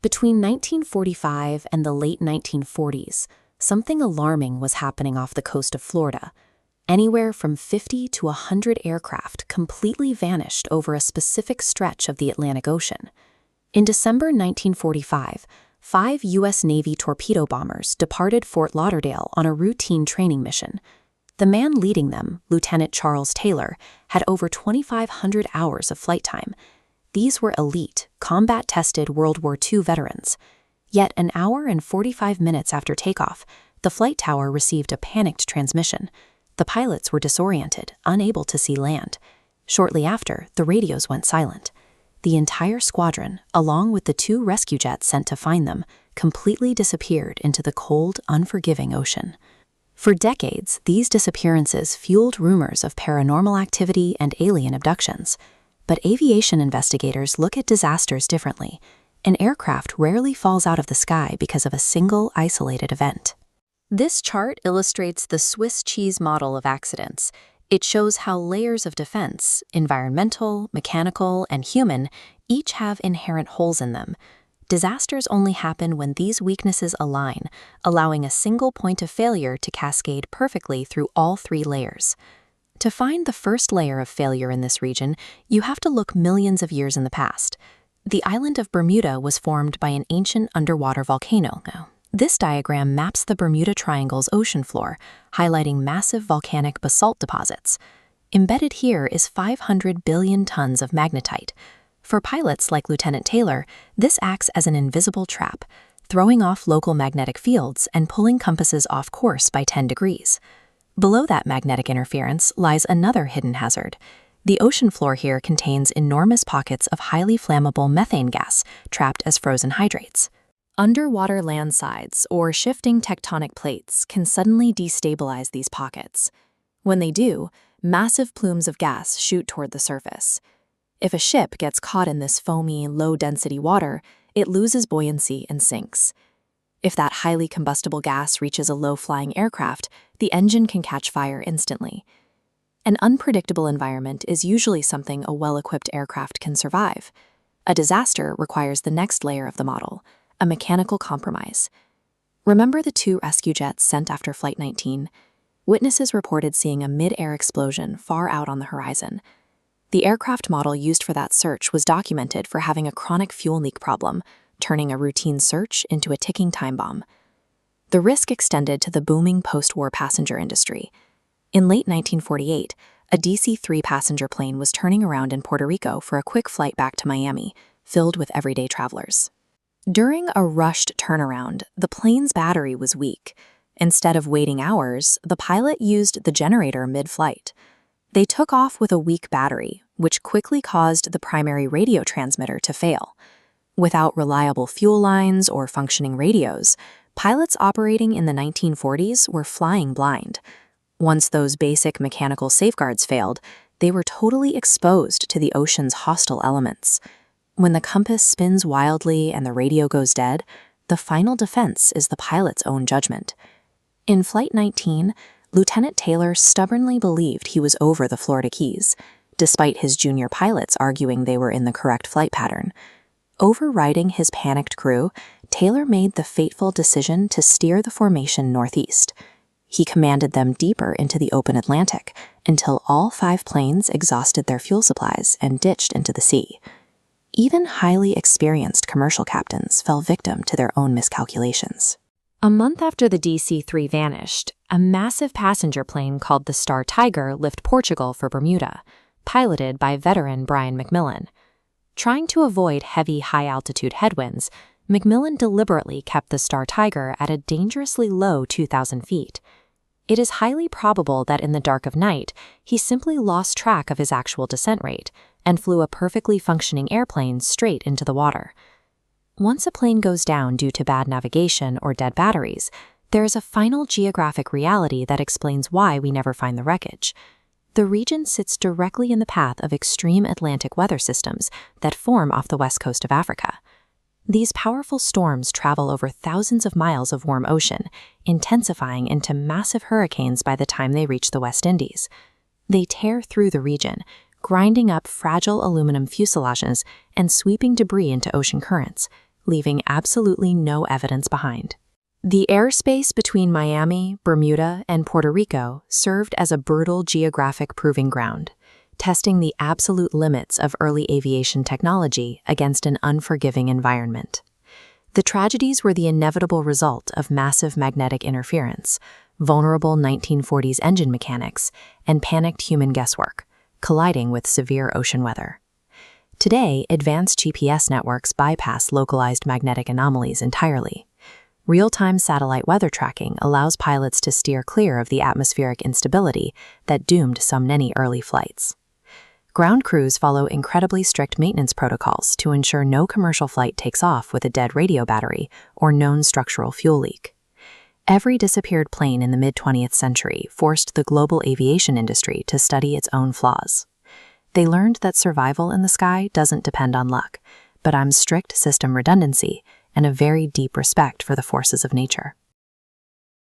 Between 1945 and the late 1940s, something alarming was happening off the coast of Florida. Anywhere from 50 to 100 aircraft completely vanished over a specific stretch of the Atlantic Ocean. In December 1945, 5 U.S. Navy torpedo bombers departed Fort Lauderdale on a routine training mission. The man leading them, Lieutenant Charles Taylor, had over 2,500 hours of flight time. These were elite, combat-tested World War II veterans. Yet an hour and 45 minutes after takeoff, the flight tower received a panicked transmission. The pilots were disoriented, unable to see land. Shortly after, the radios went silent. The entire squadron, along with the 2 rescue jets sent to find them, completely disappeared into the cold, unforgiving ocean. For decades, these disappearances fueled rumors of paranormal activity and alien abductions. But aviation investigators look at disasters differently. An aircraft rarely falls out of the sky because of a single, isolated event. This chart illustrates the Swiss cheese model of accidents. It shows how layers of defense, environmental, mechanical, and human, each have inherent holes in them. Disasters only happen when these weaknesses align, allowing a single point of failure to cascade perfectly through all 3 layers. To find the first layer of failure in this region, you have to look millions of years in the past. The island of Bermuda was formed by an ancient underwater volcano. This diagram maps the Bermuda Triangle's ocean floor, highlighting massive volcanic basalt deposits. Embedded here is 500 billion tons of magnetite. For pilots like Lieutenant Taylor, this acts as an invisible trap, throwing off local magnetic fields and pulling compasses off course by 10 degrees. Below that magnetic interference lies another hidden hazard. The ocean floor here contains enormous pockets of highly flammable methane gas trapped as frozen hydrates. Underwater landslides or shifting tectonic plates can suddenly destabilize these pockets. When they do, massive plumes of gas shoot toward the surface. If a ship gets caught in this foamy, low-density water, it loses buoyancy and sinks. If that highly combustible gas reaches a low-flying aircraft, the engine can catch fire instantly. An unpredictable environment is usually something a well-equipped aircraft can survive. A disaster requires the next layer of the model, a mechanical compromise. Remember the 2 rescue jets sent after Flight 19? Witnesses reported seeing a mid-air explosion far out on the horizon. The aircraft model used for that search was documented for having a chronic fuel leak problem, turning a routine search into a ticking time bomb. The risk extended to the booming post-war passenger industry. In late 1948, a DC-3 passenger plane was turning around in Puerto Rico for a quick flight back to Miami, filled with everyday travelers. During a rushed turnaround, the plane's battery was weak. Instead of waiting hours, the pilot used the generator mid-flight. They took off with a weak battery, which quickly caused the primary radio transmitter to fail. Without reliable fuel lines or functioning radios, pilots operating in the 1940s were flying blind. Once those basic mechanical safeguards failed, they were totally exposed to the ocean's hostile elements. When the compass spins wildly and the radio goes dead, the final defense is the pilot's own judgment. In Flight 19, Lieutenant Taylor stubbornly believed he was over the Florida Keys, despite his junior pilots arguing they were in the correct flight pattern. Overriding his panicked crew, Taylor made the fateful decision to steer the formation northeast. He commanded them deeper into the open Atlantic until all 5 planes exhausted their fuel supplies and ditched into the sea. Even highly experienced commercial captains fell victim to their own miscalculations. A month after the DC-3 vanished, a massive passenger plane called the Star Tiger left Portugal for Bermuda, piloted by veteran Brian McMillan. Trying to avoid heavy, high-altitude headwinds, McMillan deliberately kept the Star Tiger at a dangerously low 2,000 feet. It is highly probable that in the dark of night, he simply lost track of his actual descent rate and flew a perfectly functioning airplane straight into the water. Once a plane goes down due to bad navigation or dead batteries, there is a final geographic reality that explains why we never find the wreckage. The region sits directly in the path of extreme Atlantic weather systems that form off the west coast of Africa. These powerful storms travel over thousands of miles of warm ocean, intensifying into massive hurricanes by the time they reach the West Indies. They tear through the region, grinding up fragile aluminum fuselages and sweeping debris into ocean currents, leaving absolutely no evidence behind. The airspace between Miami, Bermuda, and Puerto Rico served as a brutal geographic proving ground, testing the absolute limits of early aviation technology against an unforgiving environment. The tragedies were the inevitable result of massive magnetic interference, vulnerable 1940s engine mechanics, and panicked human guesswork, colliding with severe ocean weather. Today, advanced GPS networks bypass localized magnetic anomalies entirely. Real-time satellite weather tracking allows pilots to steer clear of the atmospheric instability that doomed so many early flights. Ground crews follow incredibly strict maintenance protocols to ensure no commercial flight takes off with a dead radio battery or known structural fuel leak. Every disappeared plane in the mid-20th century forced the global aviation industry to study its own flaws. They learned that survival in the sky doesn't depend on luck, but on strict system redundancy and a very deep respect for the forces of nature.